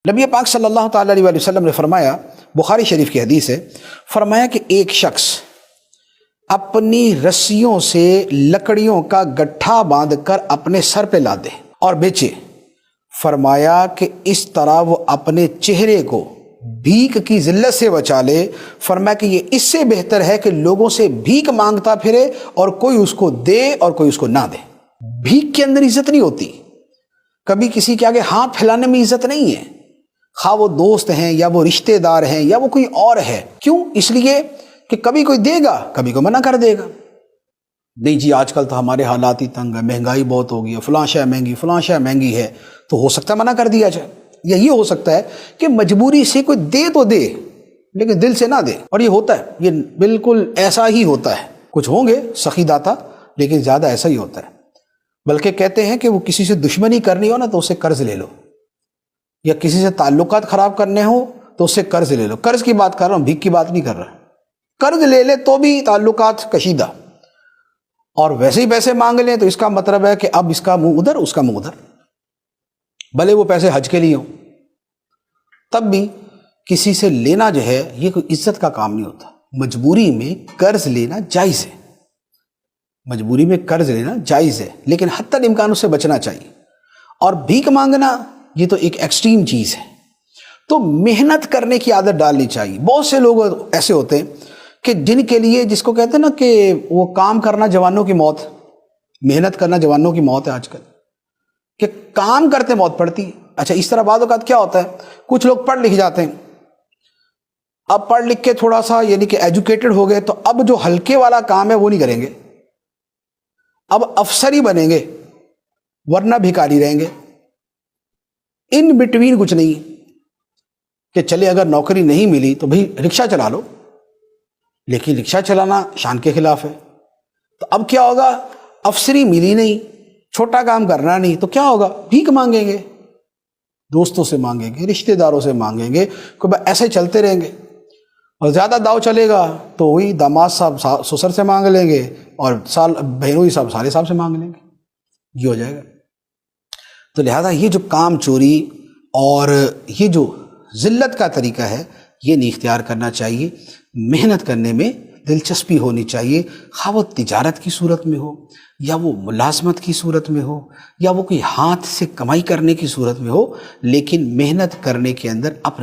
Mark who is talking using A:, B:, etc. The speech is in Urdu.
A: نبی پاک صلی اللہ تعالیٰ علیہ وسلم نے فرمایا، بخاری شریف کی حدیث ہے، فرمایا کہ ایک شخص اپنی رسیوں سے لکڑیوں کا گٹھا باندھ کر اپنے سر پہ لا دے اور بیچے۔ فرمایا کہ اس طرح وہ اپنے چہرے کو بھیک کی ذلت سے بچا لے۔ فرمایا کہ یہ اس سے بہتر ہے کہ لوگوں سے بھیک مانگتا پھرے اور کوئی اس کو دے اور کوئی اس کو نہ دے۔ بھیک کے اندر عزت نہیں ہوتی، کبھی کسی کے آگے ہاتھ پھیلانے میں عزت نہیں ہے، خواہ وہ دوست ہیں یا وہ رشتہ دار ہیں یا وہ کوئی اور ہے۔ کیوں؟ اس لیے کہ کبھی کوئی دے گا، کبھی کوئی منع کر دے گا۔ نہیں جی آج کل تو ہمارے حالات ہی تنگ ہے، مہنگائی بہت ہوگی ہے، فلاں شے مہنگی، فلاں شے مہنگی ہے، تو ہو سکتا ہے منع کر دیا جائے۔ یا یہ ہو سکتا ہے کہ مجبوری سے کوئی دے تو دے لیکن دل سے نہ دے، اور یہ ہوتا ہے، یہ بالکل ایسا ہی ہوتا ہے۔ کچھ ہوں گے سخی داتا لیکن زیادہ ایسا ہی ہوتا ہے۔ بلکہ کہتے ہیں کہ وہ کسی سے دشمنی کرنی ہو نا تو اسے قرض لے لو، یا کسی سے تعلقات خراب کرنے ہو تو اس سے قرض لے لو۔ قرض کی بات کر رہا ہوں، بھیک کی بات نہیں کر رہا۔ قرض لے لے تو بھی تعلقات کشیدہ، اور ویسے ہی پیسے مانگ لیں تو اس کا مطلب ہے کہ اب اس کا منہ ادھر اس کا منہ ادھر، بھلے وہ پیسے حج کے لیے ہوں۔ تب بھی کسی سے لینا جو ہے یہ کوئی عزت کا کام نہیں ہوتا۔ مجبوری میں قرض لینا جائز ہے، مجبوری میں قرض لینا جائز ہے، لیکن حتی الامکان اس سے بچنا چاہیے۔ اور بھیک مانگنا یہ تو ایک ایکسٹریم چیز ہے، تو محنت کرنے کی عادت ڈالنی چاہیے۔ بہت سے لوگ ایسے ہوتے ہیں کہ جن کے لیے، جس کو کہتے ہیں نا کہ وہ کام کرنا جوانوں کی موت، محنت کرنا جوانوں کی موت ہے آج کل، کہ کام کرتے موت پڑتی ہے۔ اچھا اس طرح بعض اوقات کیا ہوتا ہے، کچھ لوگ پڑھ لکھ جاتے ہیں، اب پڑھ لکھ کے تھوڑا سا یعنی کہ ایجوکیٹڈ ہو گئے، تو اب جو ہلکے والا کام ہے وہ نہیں کریں گے، اب افسری بنیں گے ورنہ بھکاری رہیں گے۔ ان بٹوین کچھ نہیں کہ چلے اگر نوکری نہیں ملی تو بھئی رکشہ چلا لو، لیکن رکشہ چلانا شان کے خلاف ہے۔ تو اب کیا ہوگا، افسری ملی نہیں، چھوٹا کام کرنا نہیں، تو کیا ہوگا، بھیک مانگیں گے، دوستوں سے مانگیں گے، رشتہ داروں سے مانگیں گے، ایسے چلتے رہیں گے۔ اور زیادہ داؤ چلے گا تو وہی داماد صاحب سسر سے مانگ لیں گے، اور بہنوئی صاحب سالے صاحب سے مانگ لیں گے، یہ ہو جائے گا۔ تو لہذا یہ جو کام چوری اور یہ جو ذلت کا طریقہ ہے یہ نہیں اختیار کرنا چاہیے۔ محنت کرنے میں دلچسپی ہونی چاہیے، خواہ وہ تجارت کی صورت میں ہو یا وہ ملازمت کی صورت میں ہو یا وہ کوئی ہاتھ سے کمائی کرنے کی صورت میں ہو، لیکن محنت کرنے کے اندر اپنے